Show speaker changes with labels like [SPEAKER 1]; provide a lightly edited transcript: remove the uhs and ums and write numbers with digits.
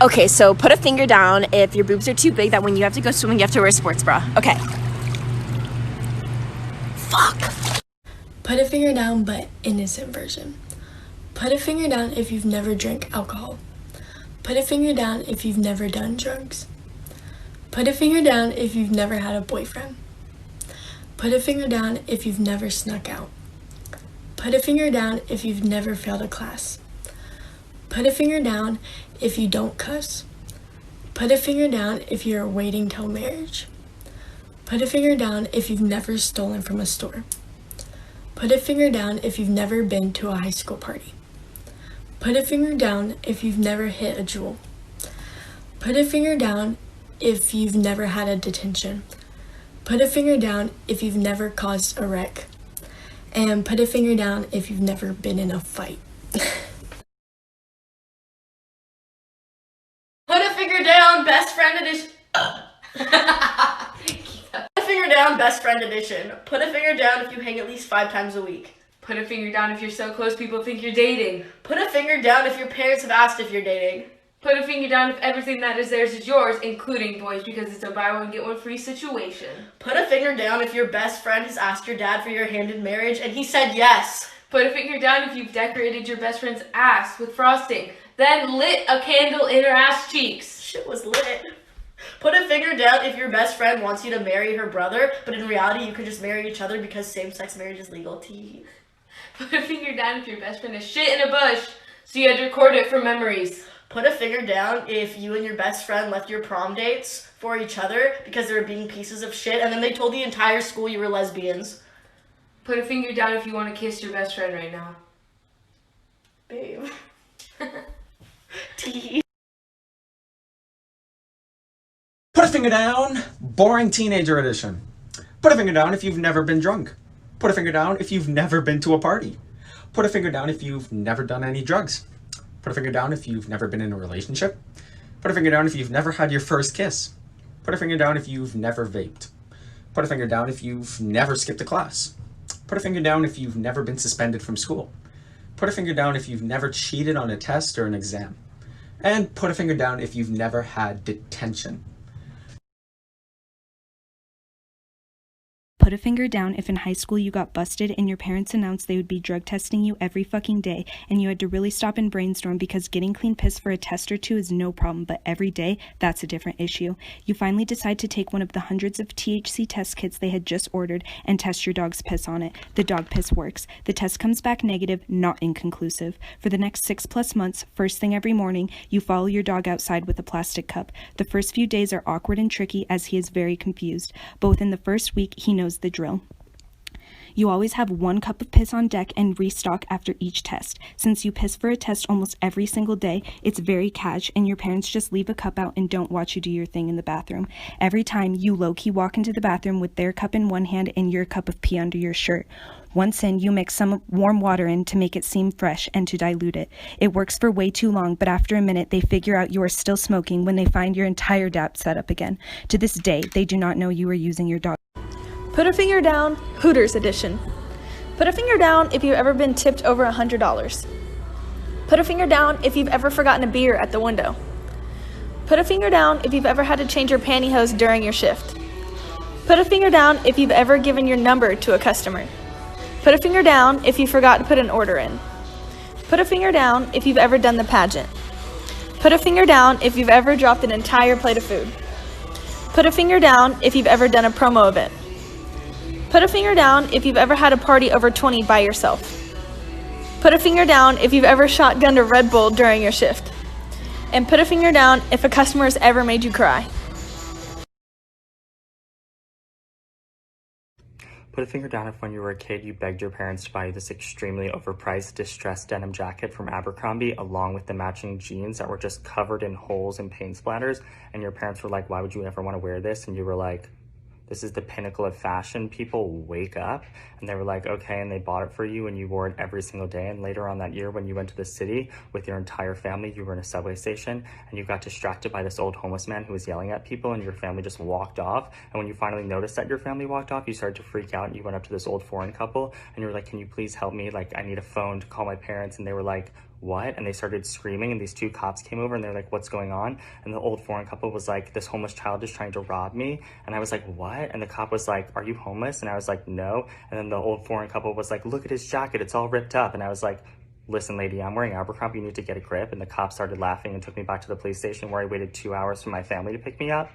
[SPEAKER 1] Okay, so put a finger down if your boobs are too big that when you have to go swimming, you have to wear a sports bra. Okay. Fuck.
[SPEAKER 2] Put a finger down, but innocent version. Put a finger down if you've never drank alcohol. Put a finger down if you've never done drugs. Put a finger down if you've never had a boyfriend. Put a finger down if you've never snuck out. Put a finger down if you've never failed a class. Put a finger down if you don't cuss. Put a finger down if you're waiting till marriage. Put a finger down if you've never stolen from a store. Put a finger down if you've never been to a high school party. Put a finger down if you've never hit a jewel. Put a finger down if you've never had a detention. Put a finger down if you've never caused a wreck. And put a finger down if you've never been in a fight.
[SPEAKER 3] Put a finger down, best friend edition. Put a finger down, best friend edition. Put a finger down if you hang at least 5 times a week.
[SPEAKER 4] Put a finger down if you're so close people think you're dating.
[SPEAKER 3] Put a finger down if your parents have asked if you're dating.
[SPEAKER 4] Put a finger down if everything that is theirs is yours, including boys, because it's a buy one get one free situation.
[SPEAKER 3] Put a finger down if your best friend has asked your dad for your hand in marriage and he said yes.
[SPEAKER 4] Put a finger down if you've decorated your best friend's ass with frosting, then lit a candle in her ass cheeks.
[SPEAKER 3] Shit was lit. Put a finger down if your best friend wants you to marry her brother, but in reality you could just marry each other because same-sex marriage is legal. Tee.
[SPEAKER 4] Put a finger down if your best friend is shit in a bush, so you had to record it for memories.
[SPEAKER 3] Put a finger down if you and your best friend left your prom dates for each other because they were being pieces of shit and then they told the entire school you were lesbians.
[SPEAKER 4] Put a finger down if you want to kiss your best friend right now.
[SPEAKER 3] Babe. Tee.
[SPEAKER 5] Put a finger down, boring teenager edition. Put a finger down if you've never been drunk. Put a finger down if you've never been to a party. Put a finger down if you've never done any drugs. Put a finger down if you've never been in a relationship. Put a finger down if you've never had your first kiss. Put a finger down if you've never vaped. Put a finger down if you've never skipped a class. Put a finger down if you've never been suspended from school. Put a finger down if you've never cheated on a test or an exam. And put a finger down if you've never had detention.
[SPEAKER 6] Put a finger down if in high school you got busted and your parents announced they would be drug testing you every fucking day and you had to really stop and brainstorm because getting clean piss for a test or two is no problem, but every day, that's a different issue. You finally decide to take one of the hundreds of THC test kits they had just ordered and test your dog's piss on it. The dog piss works. The test comes back negative, not inconclusive. For the next 6+ months, first thing every morning, you follow your dog outside with a plastic cup. The first few days are awkward and tricky as he is very confused. But within the first week, he knows the drill. You always have 1 cup of piss on deck and restock after each test. Since you piss for a test almost every single day, it's very cash and your parents just leave a cup out and don't watch you do your thing in the bathroom. Every time you low-key walk into the bathroom with their cup in one hand and your cup of pee under your shirt. Once in, you mix some warm water in to make it seem fresh and to dilute it. It works for way too long, but after a minute, they figure out you are still smoking when they find your entire DAP set up again. To this day, they do not know you are using your dog.
[SPEAKER 7] Put a finger down, Hooters edition. Put a finger down if you've ever been tipped over $100. Put a finger down if you've ever forgotten a beer at the window. Put a finger down if you've ever had to change your pantyhose during your shift. Put a finger down if you've ever given your number to a customer. Put a finger down if you forgot to put an order in. Put a finger down if you've ever done the pageant. Put a finger down if you've ever dropped an entire plate of food. Put a finger down if you've ever done a promo event. Put a finger down if you've ever had a party over 20 by yourself. Put a finger down if you've ever shotgunned a Red Bull during your shift. And put a finger down if a customer has ever made you cry.
[SPEAKER 8] Put a finger down if when you were a kid you begged your parents to buy you this extremely overpriced distressed denim jacket from Abercrombie along with the matching jeans that were just covered in holes and paint splatters, and your parents were like, why would you ever want to wear this? And you were like, this is the pinnacle of fashion. People wake up. And they were like, okay, and they bought it for you and you wore it every single day. And later on that year when you went to the city with your entire family, you were in a subway station and you got distracted by this old homeless man who was yelling at people and your family just walked off. And when you finally noticed that your family walked off, you started to freak out and you went up to this old foreign couple and you were like, can you please help me? Like, I need a phone to call my parents. And they were like, what? And they started screaming, and these two cops came over and they're like, what's going on? And the old foreign couple was like, this homeless child is trying to rob me. And I was like, what? And the cop was like, are you homeless? And I was like, no. And then the old foreign couple was like, look at his jacket, it's all ripped up. And I was like, listen, lady, I'm wearing Abercrombie, you need to get a grip. And the cop started laughing and took me back to the police station, where I waited 2 hours for my family to pick me up.